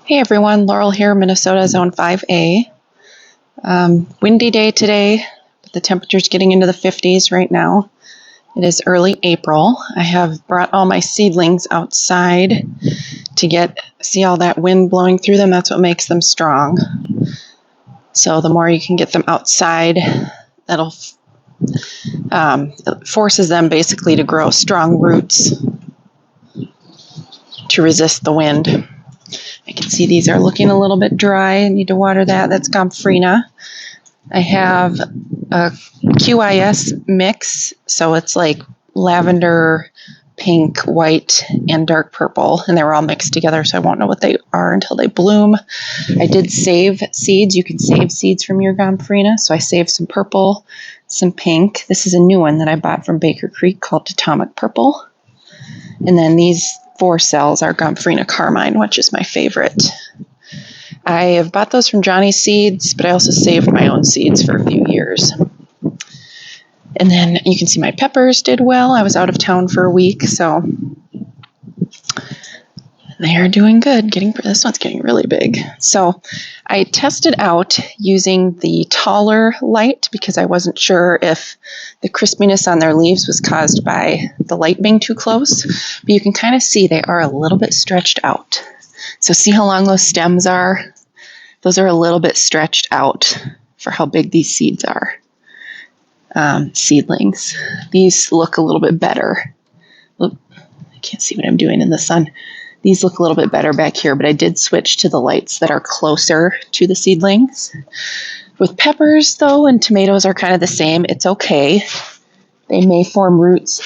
Hey everyone, Laurel here, Minnesota Zone 5A. Windy day today, but the temperature's getting into the 50s right now. It is early April. I have brought all my seedlings outside to see all that wind blowing through them. That's what makes them strong. So the more you can get them outside, it forces them basically to grow strong roots to resist the wind. I can see these are looking a little bit dry. I need to water that. That's Gomphrena. I have a QIS mix, so it's like lavender, pink, white, and dark purple, and they were all mixed together, so I won't know what they are until they bloom. I did save seeds. You can save seeds from your Gomphrena, so I saved some purple, some pink. This is a new one that I bought from Baker Creek called Atomic Purple. And then these 4 cells are Gomphrena Carmine, which is my favorite. I have bought those from Johnny's Seeds, but I also saved my own seeds for a few years. And then you can see my peppers did well. I was out of town for a week, so they are doing good. This one's getting really big. So I tested out using the taller light because I wasn't sure if the crispiness on their leaves was caused by the light being too close. But you can kind of see they are a little bit stretched out. So see how long those stems are? Those are a little bit stretched out for how big these seeds are. Seedlings. These look a little bit better. Look, I can't see what I'm doing in the sun. These look a little bit better back here, but I did switch to the lights that are closer to the seedlings. With peppers, though, and tomatoes are kind of the same. It's okay. They may form roots.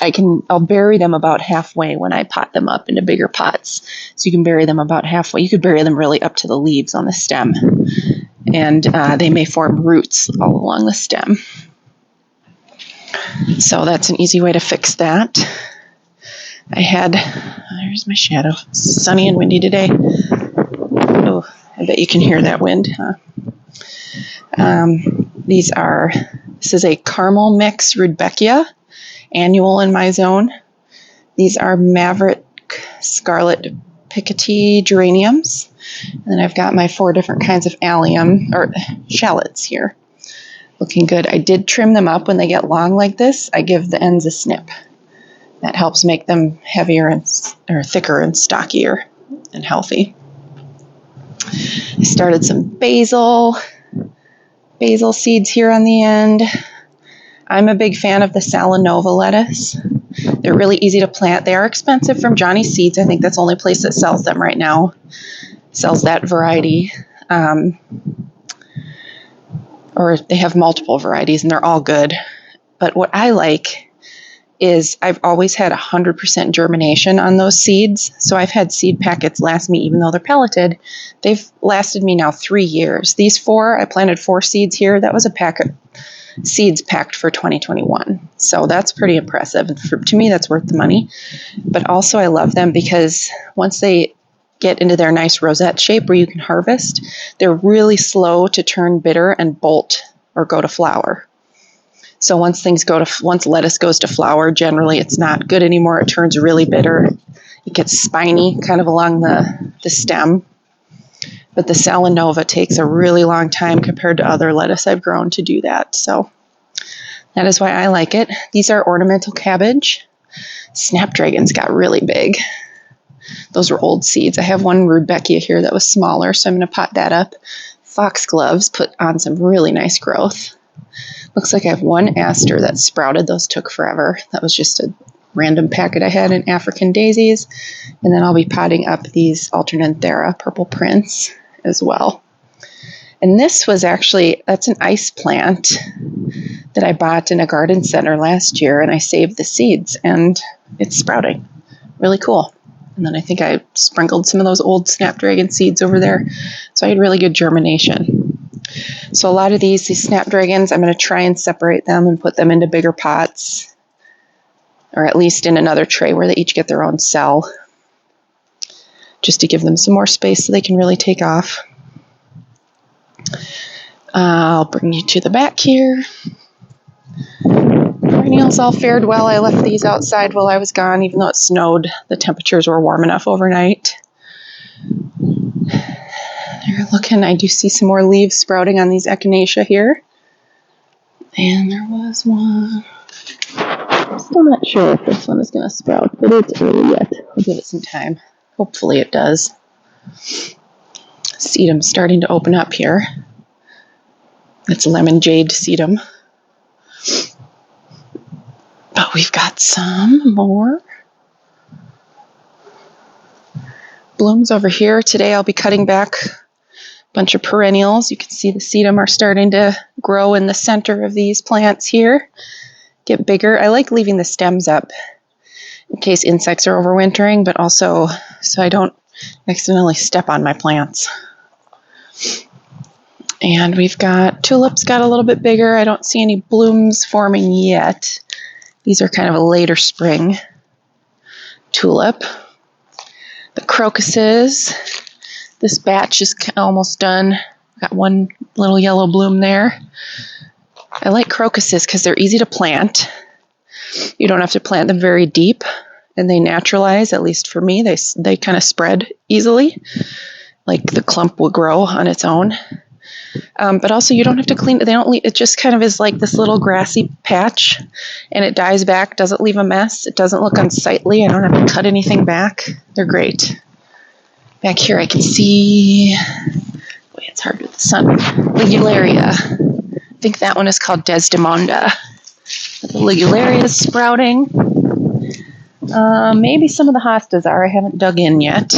I'll bury them about halfway when I pot them up into bigger pots. So you can bury them about halfway. You could bury them really up to the leaves on the stem. And they may form roots all along the stem. So that's an easy way to fix that. There's my shadow. It's sunny and windy today. Oh, I bet you can hear that wind, huh? This is a caramel mix Rudbeckia, annual in my zone. These are Maverick Scarlet Picotee geraniums. And then I've got my 4 different kinds of allium, or shallots here. Looking good. I did trim them up when they get long like this. I give the ends a snip. That helps make them heavier or thicker and stockier and healthy. I started some basil seeds here on the end. I'm a big fan of the Salanova lettuce. They're really easy to plant. They are expensive from Johnny's Seeds. I think that's the only place that sells them right now. Sells that variety. Or they have multiple varieties and they're all good. But what I like is I've always had 100% germination on those seeds. So I've had seed packets last me, even though they're pelleted. They've lasted me now 3 years. These 4, I planted 4 seeds here. That was a pack of seeds packed for 2021. So that's pretty impressive. To me, that's worth the money. But also I love them because once they get into their nice rosette shape where you can harvest, they're really slow to turn bitter and bolt or go to flower. So once lettuce goes to flower, generally it's not good anymore. It turns really bitter. It gets spiny kind of along the stem. But the Salanova takes a really long time compared to other lettuce I've grown to do that. So that is why I like it. These are ornamental cabbage. Snapdragons got really big. Those were old seeds. I have one Rudbeckia here that was smaller, so I'm going to pot that up. Foxgloves put on some really nice growth. Looks like I have one aster that sprouted. Those took forever. That was just a random packet I had in African daisies. And then I'll be potting up these Alternanthera purple prince as well. And that's an ice plant that I bought in a garden center last year, and I saved the seeds, and it's sprouting. Really cool. And then I think I sprinkled some of those old Snapdragon seeds over there. So I had really good germination. So a lot of these Snapdragons, I'm going to try and separate them and put them into bigger pots, or at least in another tray where they each get their own cell, just to give them some more space so they can really take off. I'll bring you to the back here. Perennials all fared well. I left these outside while I was gone, even though it snowed. The temperatures were warm enough overnight. They're looking, I do see some more leaves sprouting on these echinacea here. And there was one. I'm still not sure if this one is going to sprout, but it's early yet. I'll give it some time. Hopefully it does. Sedum starting to open up here. It's lemon jade sedum. But we've got some more blooms over here. Today I'll be cutting back a bunch of perennials. You can see the sedum are starting to grow in the center of these plants here. Get bigger. I like leaving the stems up in case insects are overwintering, but also so I don't accidentally step on my plants. And we've got tulips got a little bit bigger. I don't see any blooms forming yet. These are kind of a later spring tulip. The crocuses, this batch is almost done. Got one little yellow bloom there. I like crocuses because they're easy to plant. You don't have to plant them very deep, and they naturalize, at least for me. They kind of spread easily, like the clump will grow on its own. But also you don't have to clean it. It just kind of is like this little grassy patch, and it dies back, doesn't leave a mess. It doesn't look unsightly. I don't have to cut anything back. They're great. Back here I can see, boy, it's hard with the sun, Ligularia. I think that one is called Desdemonda. The Ligularia is sprouting. Maybe some of the hostas are. I haven't dug in yet.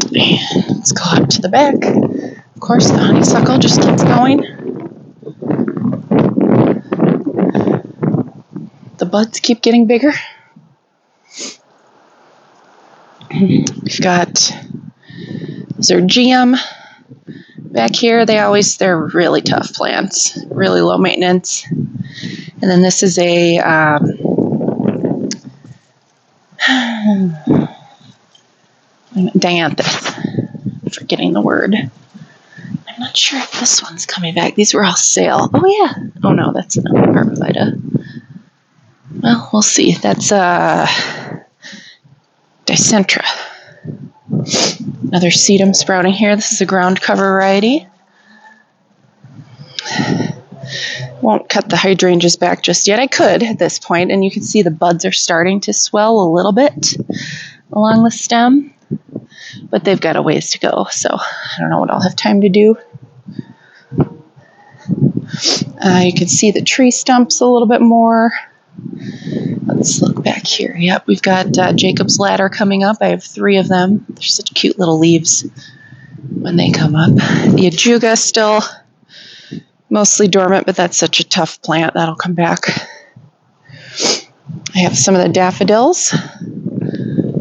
And let's go up to the back. Of course, the honeysuckle just keeps going. The buds keep getting bigger. We've got Zergeum back here. They're really tough plants, really low maintenance. And then this is a dianthus. I'm forgetting the word. I'm not sure if this one's coming back. These were all sale. Oh yeah. Oh no, that's not Arborvita. Well, we'll see. That's Dicentra. Another sedum sprouting here. This is a ground cover variety. Won't cut the hydrangeas back just yet. I could at this point, and you can see the buds are starting to swell a little bit along the stem, but they've got a ways to go, so I don't know what I'll have time to do. You can see the tree stumps a little bit more. Let's look back here. Yep, we've got Jacob's Ladder coming up. I have 3 of them. They're such cute little leaves when they come up. The Ajuga still mostly dormant, but that's such a tough plant. That'll come back. I have some of the daffodils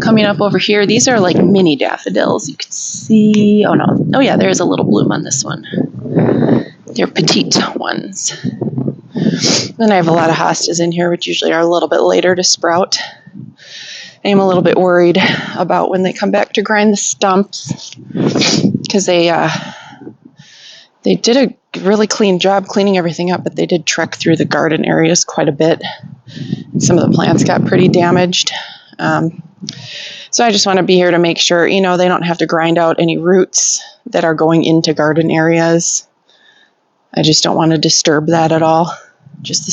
coming up over here. These are like mini daffodils. You can see, oh no, oh yeah, there's a little bloom on this one. They're petite ones. Then I have a lot of hostas in here, which usually are a little bit later to sprout. I am a little bit worried about when they come back to grind the stumps, because they did a really clean job cleaning everything up, but they did trek through the garden areas quite a bit. And some of the plants got pretty damaged. So I just want to be here to make sure, they don't have to grind out any roots that are going into garden areas. I just don't want to disturb that at all. Just the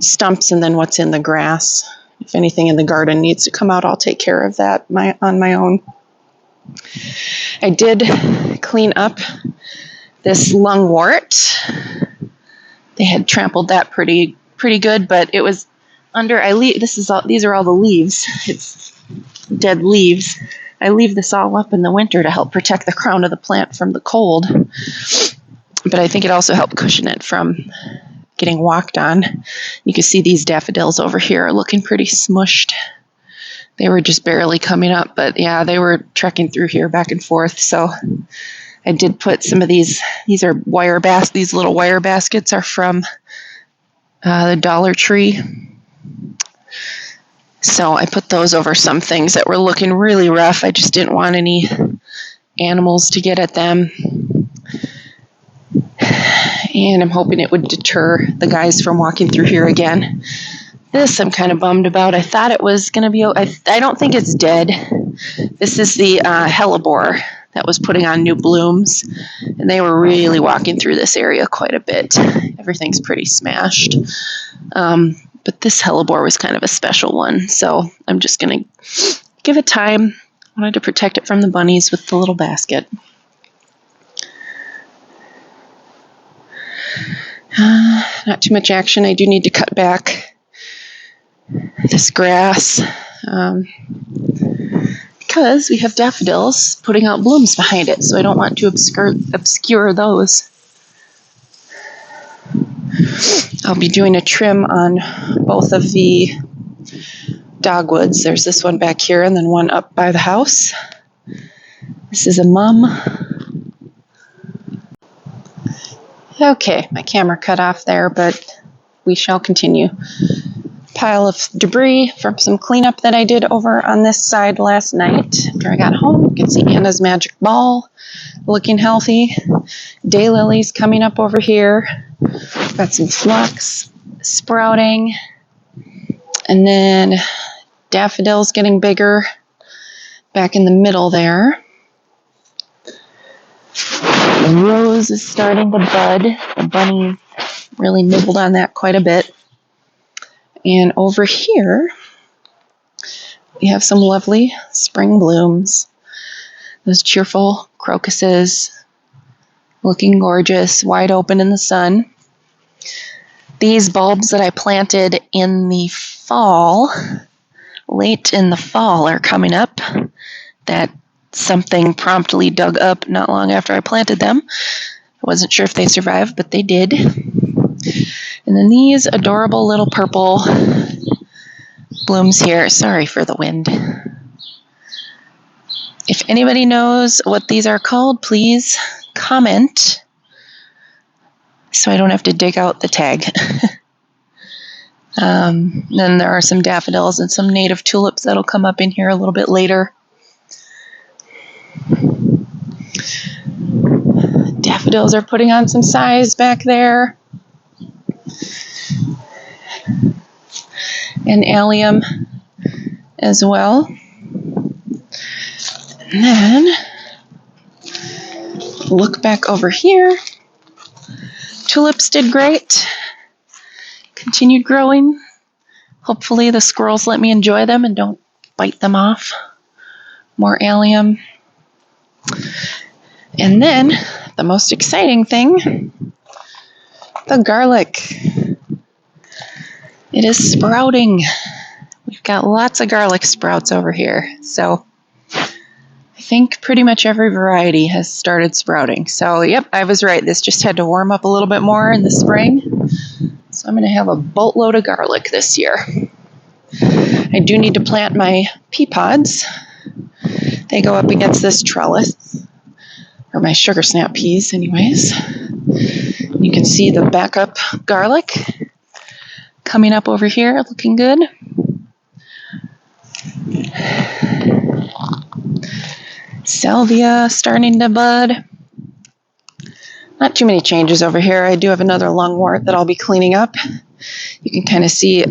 stumps and then what's in the grass. If anything in the garden needs to come out, I'll take care of that on my own. I did clean up this lungwort. They had trampled that pretty good, but it was under. These are all the leaves. It's dead leaves. I leave this all up in the winter to help protect the crown of the plant from the cold. But I think it also helped cushion it from getting walked on. You can see these daffodils over here are looking pretty smushed. They were just barely coming up, but yeah, they were trekking through here back and forth. So I did put some of these are these little wire baskets are from the Dollar Tree. So I put those over some things that were looking really rough. I just didn't want any animals to get at them. And I'm hoping it would deter the guys from walking through here again. This I'm kind of bummed about. I thought it was going to be, I don't think it's dead. This is the hellebore that was putting on new blooms, and they were really walking through this area quite a bit. Everything's pretty smashed. But this hellebore was kind of a special one, so I'm just going to give it time. I wanted to protect it from the bunnies with the little basket. Not too much action. I do need to cut back this grass because we have daffodils putting out blooms behind it, so I don't want to obscure those. I'll be doing a trim on both of the dogwoods. There's this one back here and then one up by the house. This is a mum. Okay, my camera cut off there, but we shall continue. Pile of debris from some cleanup that I did over on this side last night. After I got home, you can see Anna's magic ball looking healthy. Daylilies coming up over here. Got some phlox sprouting. And then daffodils getting bigger back in the middle there. The rose is starting to bud. The bunnies really nibbled on that quite a bit. And over here, we have some lovely spring blooms. Those cheerful crocuses looking gorgeous, wide open in the sun. These bulbs that I planted in the fall, late in the fall, are coming up. That something promptly dug up not long after I planted them. I wasn't sure if they survived, but they did. And then these adorable little purple blooms here. Sorry for the wind. If anybody knows what these are called, please comment so I don't have to dig out the tag. Then there are some daffodils and some native tulips that'll come up in here a little bit later. Daffodils are putting on some size back there. And allium as well. And then look back over here. Tulips did great. Continued growing. Hopefully the squirrels let me enjoy them and don't bite them off. More allium. And then the most exciting thing, the garlic. It is sprouting. We've got lots of garlic sprouts over here. So I think pretty much every variety has started sprouting. So yep, I was right. This just had to warm up a little bit more in the spring. So I'm going to have a boatload of garlic this year. I do need to plant my pea pods. They go up against this trellis, or my sugar snap peas anyways. You can see the backup garlic coming up over here, looking good. Salvia starting to bud. Not too many changes over here. I do have another lungwort that I'll be cleaning up. You can kind of see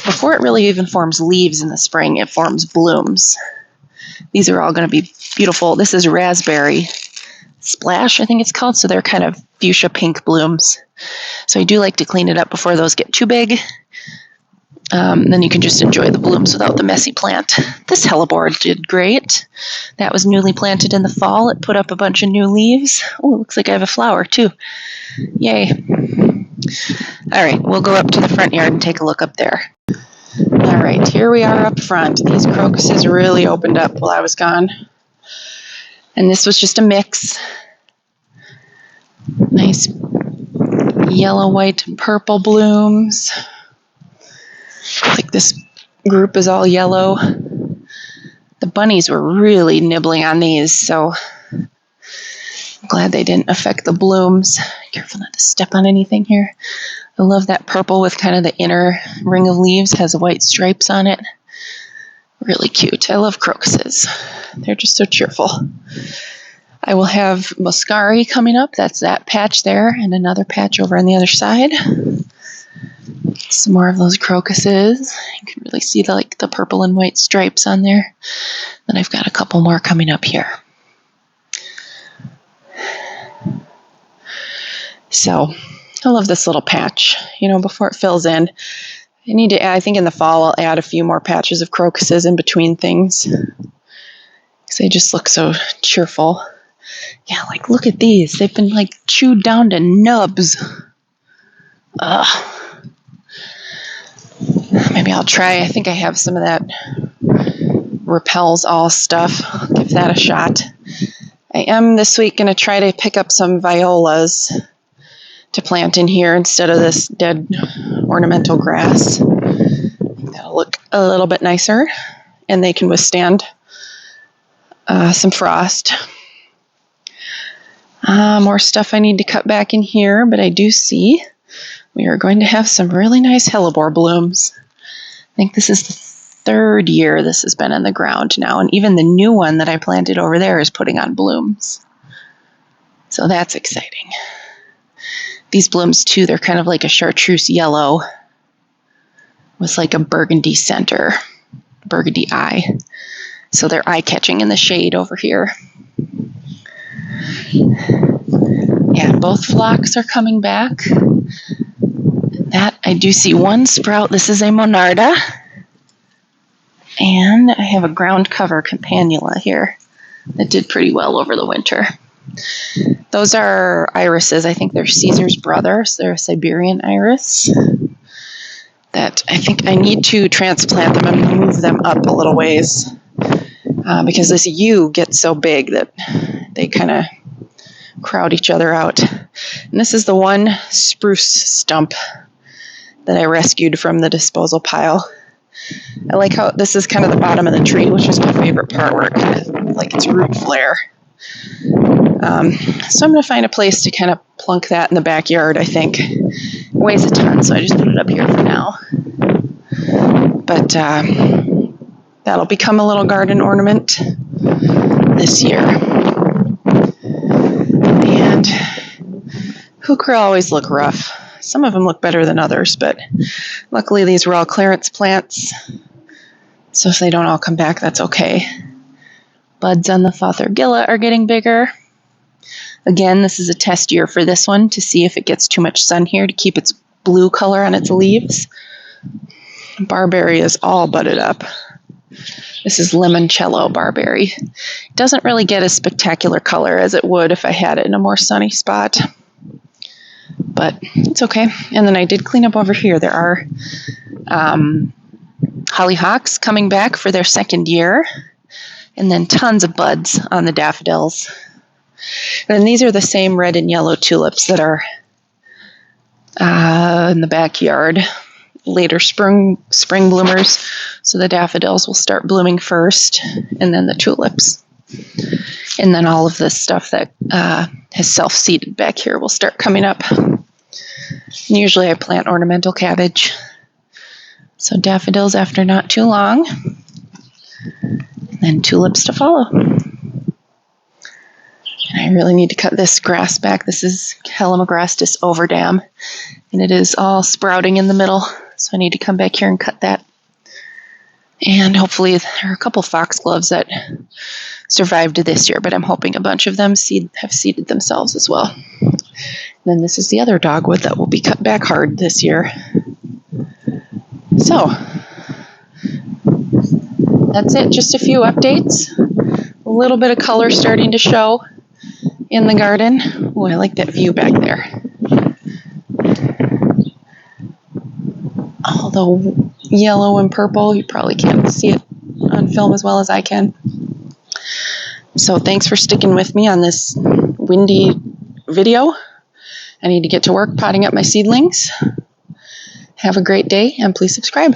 before it really even forms leaves in the spring, it forms blooms. These are all going to be beautiful. This is raspberry splash, I think it's called. So they're kind of fuchsia pink blooms. So I do like to clean it up before those get too big. Then you can just enjoy the blooms without the messy plant. This hellebore did great. That was newly planted in the fall. It put up a bunch of new leaves. Oh, it looks like I have a flower too. Yay. All right, we'll go up to the front yard and take a look up there. All right, here we are up front. These crocuses really opened up while I was gone. And this was just a mix. Nice yellow, white, and purple blooms. I think this group is all yellow. The bunnies were really nibbling on these, so I'm glad they didn't affect the blooms. Careful not to step on anything here. I love that purple with kind of the inner ring of leaves, has white stripes on it. Really cute. I love crocuses. They're just so cheerful. I will have muscari coming up. That's that patch there, and another patch over on the other side. Some more of those crocuses. You can really see the purple and white stripes on there. Then I've got a couple more coming up here. So I love this little patch, before it fills in. I need to add, I think in the fall I'll add a few more patches of crocuses in between things, because they just look so cheerful. Yeah, look at these. They've been chewed down to nubs. Ugh. Maybe I'll try. I think I have some of that repels all stuff. I'll give that a shot. I am this week going to try to pick up some violas to plant in here instead of this dead ornamental grass. I think that'll look a little bit nicer, and they can withstand some frost. More stuff I need to cut back in here, but I do see we are going to have some really nice hellebore blooms. I think this is the third year this has been in the ground now, and even the new one that I planted over there is putting on blooms. So that's exciting. These blooms too, they're kind of like a chartreuse yellow with a burgundy center, burgundy eye. So they're eye-catching in the shade over here. Yeah, both phlox are coming back. That I do see one sprout. This is a monarda. And I have a ground cover campanula here that did pretty well over the winter. Those are irises. I think they're Caesar's brothers. They're a Siberian iris that I think I need to transplant them and move them up a little ways because this yew gets so big that they kind of crowd each other out. And this is the one spruce stump that I rescued from the disposal pile. I like how this is kind of the bottom of the tree, which is my favorite part, where it kind of its root flare. So I'm going to find a place to kind of plunk that in the backyard, I think. It weighs a ton, so I just put it up here for now. But that'll become a little garden ornament this year. And heuchera always look rough. Some of them look better than others, but luckily these were all clearance plants. So if they don't all come back, that's okay. Buds on the Fothergilla are getting bigger. Again, this is a test year for this one to see if it gets too much sun here to keep its blue color on its leaves. Barberry is all budded up. This is limoncello barberry. It doesn't really get a spectacular color as it would if I had it in a more sunny spot. But it's okay. And then I did clean up over here. There are hollyhocks coming back for their second year. And then tons of buds on the daffodils. And then these are the same red and yellow tulips that are in the backyard. Later spring bloomers. So the daffodils will start blooming first, and then the tulips. And then all of this stuff that has self-seeded back here will start coming up. And usually I plant ornamental cabbage. So daffodils after not too long. And then tulips to follow. And I really need to cut this grass back. This is Hellemograstis overdam. And it is all sprouting in the middle. So I need to come back here and cut that. And hopefully there are a couple foxgloves that survived this year, but I'm hoping a bunch of them have seeded themselves as well. And then this is the other dogwood that will be cut back hard this year. So that's it, just a few updates. A little bit of color starting to show in the garden. Oh, I like that view back there. Although yellow and purple, you probably can't see it on film as well as I can. So thanks for sticking with me on this windy video. I need to get to work potting up my seedlings. Have a great day, and please subscribe.